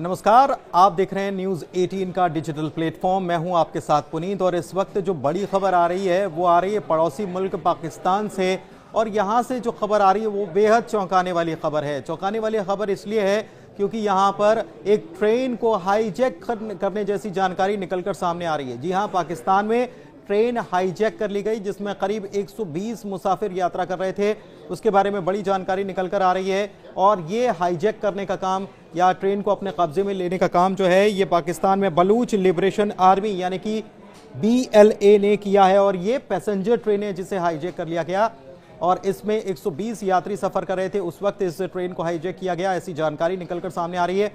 नमस्कार, आप देख रहे हैं न्यूज़ 18 का डिजिटल प्लेटफॉर्म। मैं हूं आपके साथ पुनीत और इस वक्त जो बड़ी खबर आ रही है वो आ रही है पड़ोसी मुल्क पाकिस्तान से। और यहां से जो खबर आ रही है वो बेहद चौंकाने वाली खबर है। चौंकाने वाली खबर इसलिए है क्योंकि यहां पर एक ट्रेन को हाईजैक करने जैसी जानकारी निकलकर सामने आ रही है। जी हां, पाकिस्तान में ट्रेन हाईजैक कर ली गई जिसमें करीब 120 मुसाफिर यात्रा कर रहे थे। उसके बारे में बड़ी जानकारी निकल कर आ रही है और ये हाईजैक करने का काम या ट्रेन को अपने कब्जे में लेने का काम जो है ये पाकिस्तान में बलूच लिबरेशन आर्मी यानी कि BLA ने किया है। और ये पैसेंजर ट्रेन है जिसे हाईजैक कर लिया गया और इसमें 120 यात्री सफर कर रहे थे। उस वक्त इस ट्रेन को हाईजैक किया गया, ऐसी जानकारी निकलकर सामने आ रही है।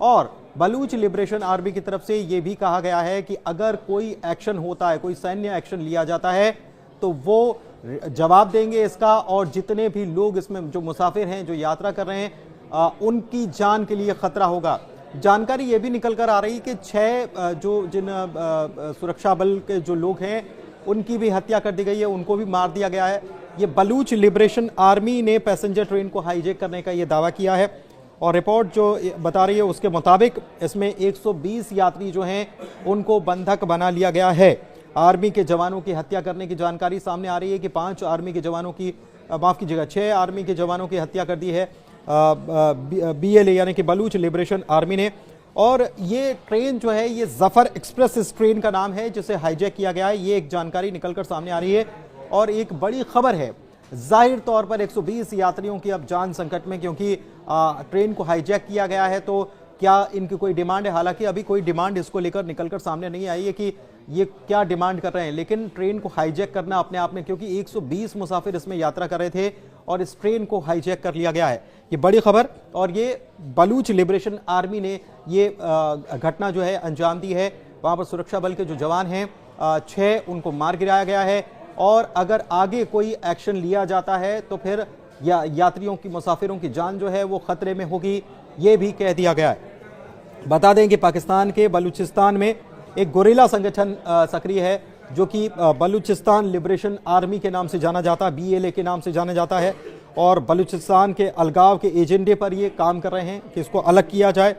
और बलूच लिबरेशन आर्मी की तरफ से यह भी कहा गया है कि अगर कोई एक्शन होता है, कोई सैन्य एक्शन लिया जाता है तो वो जवाब देंगे इसका। और जितने भी लोग इसमें जो मुसाफिर हैं, जो यात्रा कर रहे हैं, उनकी जान के लिए खतरा होगा। जानकारी ये भी निकल कर आ रही कि 6 जिन सुरक्षा बल के जो लोग हैं उनकी भी हत्या कर दी गई है, उनको भी मार दिया गया है। ये बलूच लिबरेशन आर्मी ने पैसेंजर ट्रेन को हाईजैक करने का ये दावा किया है और रिपोर्ट जो बता रही है उसके मुताबिक इसमें 120 यात्री जो हैं उनको बंधक बना लिया गया है। आर्मी के जवानों की हत्या करने की जानकारी सामने आ रही है कि 5 आर्मी के जवानों की, माफ कीजिएगा, 6 आर्मी के जवानों की हत्या कर दी है BLA यानी कि बलूच लिबरेशन आर्मी ने। और ये ट्रेन जो है ये जफर एक्सप्रेस इस ट्रेन का नाम है जिसे हाईजैक किया गया है। ये एक जानकारी निकलकर सामने आ रही है और एक बड़ी खबर है। जाहिर तौर पर 120 यात्रियों की अब जान संकट में, क्योंकि ट्रेन को हाईजैक किया गया है। तो क्या इनकी कोई डिमांड है? हालांकि अभी कोई डिमांड इसको लेकर निकलकर सामने नहीं आई है कि ये क्या डिमांड कर रहे हैं, लेकिन ट्रेन को हाईजैक करना अपने आप में, क्योंकि 120 मुसाफिर इसमें यात्रा कर रहे थे और इस ट्रेन को हाईजैक कर लिया गया है, ये बड़ी खबर। और ये बलूच लिबरेशन आर्मी ने ये घटना जो है अंजाम दी है। वहां पर सुरक्षा बल के जो जवान हैं 6 उनको मार गिराया गया है और अगर आगे कोई एक्शन लिया जाता है तो फिर यात्रियों की, मुसाफिरों की जान जो है वो खतरे में होगी, ये भी कह दिया गया है। बता दें कि पाकिस्तान के बलूचिस्तान में एक गोरिल्ला संगठन सक्रिय है जो कि बलूचिस्तान लिबरेशन आर्मी के नाम से जाना जाता है, BLA के नाम से जाना जाता है। और बलूचिस्तान के अलगाव के एजेंडे पर ये काम कर रहे हैं कि इसको अलग किया जाए।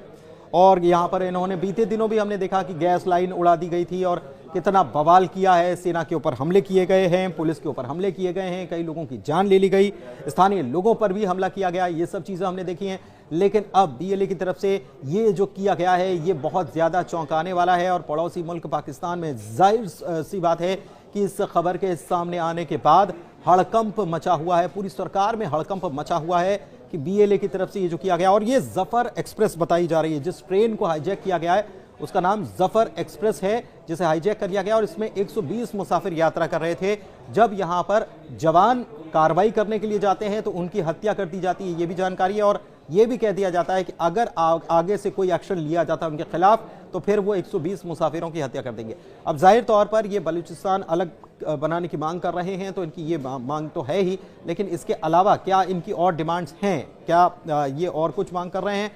और यहाँ पर इन्होंने बीते दिनों भी हमने देखा कि गैस लाइन उड़ा दी गई थी और कितना बवाल किया है। सेना के ऊपर हमले किए गए हैं, पुलिस के ऊपर हमले किए गए हैं, कई लोगों की जान ले ली गई, स्थानीय लोगों पर भी हमला किया गया, ये सब चीज़ें हमने देखी हैं। लेकिन अब BLA की तरफ से ये जो किया गया है ये बहुत ज़्यादा चौंकाने वाला है। और पड़ोसी मुल्क पाकिस्तान में जाहिर सी बात है कि इस खबर के सामने आने के बाद हड़कंप मचा हुआ है, पूरी सरकार में हड़कंप मचा हुआ है कि BLA की तरफ से ये जो किया गया। और ये जफर एक्सप्रेस बताई जा रही है, जिस ट्रेन को हाईजैक किया गया है उसका नाम जफर एक्सप्रेस है जिसे हाईजैक कर लिया गया और इसमें 120 मुसाफिर यात्रा कर रहे थे। जब यहां पर जवान कार्रवाई करने के लिए जाते हैं तो उनकी हत्या कर दी जाती है, ये भी जानकारी है। और ये भी कह दिया जाता है कि अगर आगे से कोई एक्शन लिया जाता है उनके खिलाफ तो फिर वो 120 मुसाफिरों की हत्या कर देंगे। अब जाहिर तौर पर ये बलूचिस्तान अलग बनाने की मांग कर रहे हैं तो इनकी ये मांग तो है ही, लेकिन इसके अलावा क्या इनकी और डिमांड्स हैं, क्या ये और कुछ मांग कर रहे हैं,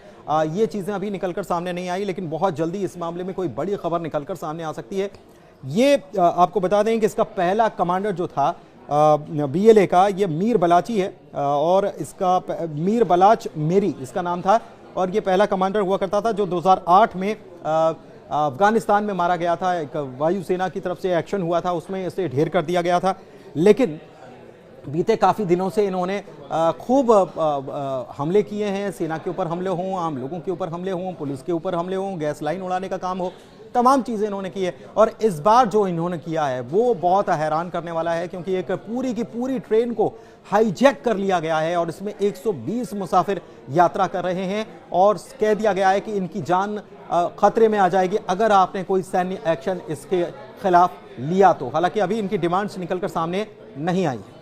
ये चीज़ें अभी निकलकर सामने नहीं आई। लेकिन बहुत जल्दी इस मामले में कोई बड़ी खबर निकलकर सामने आ सकती है। ये आपको बता दें कि इसका पहला कमांडर जो था BLA का, ये मीर बलाची है और इसका मीर बलाच मेरी इसका नाम था। और ये पहला कमांडर हुआ करता था जो 2008 में अफगानिस्तान में मारा गया था। एक वायुसेना की तरफ से एक्शन हुआ था, उसमें इसे ढेर कर दिया गया था। लेकिन बीते काफ़ी दिनों से इन्होंने खूब हमले किए हैं, सेना के ऊपर हमले हों, आम लोगों के ऊपर हमले हों, पुलिस के ऊपर हमले हों, गैस लाइन उड़ाने का काम हो, तमाम चीज़ें इन्होंने की है। और इस बार जो इन्होंने किया है वो बहुत हैरान करने वाला है, क्योंकि एक पूरी की पूरी ट्रेन को हाईजैक कर लिया गया है और इसमें 120 मुसाफिर यात्रा कर रहे हैं और कह दिया गया है कि इनकी जान खतरे में आ जाएगी अगर आपने कोई सैन्य एक्शन इसके खिलाफ लिया तो। हालांकि अभी इनकी डिमांड्स निकलकर सामने नहीं आई है।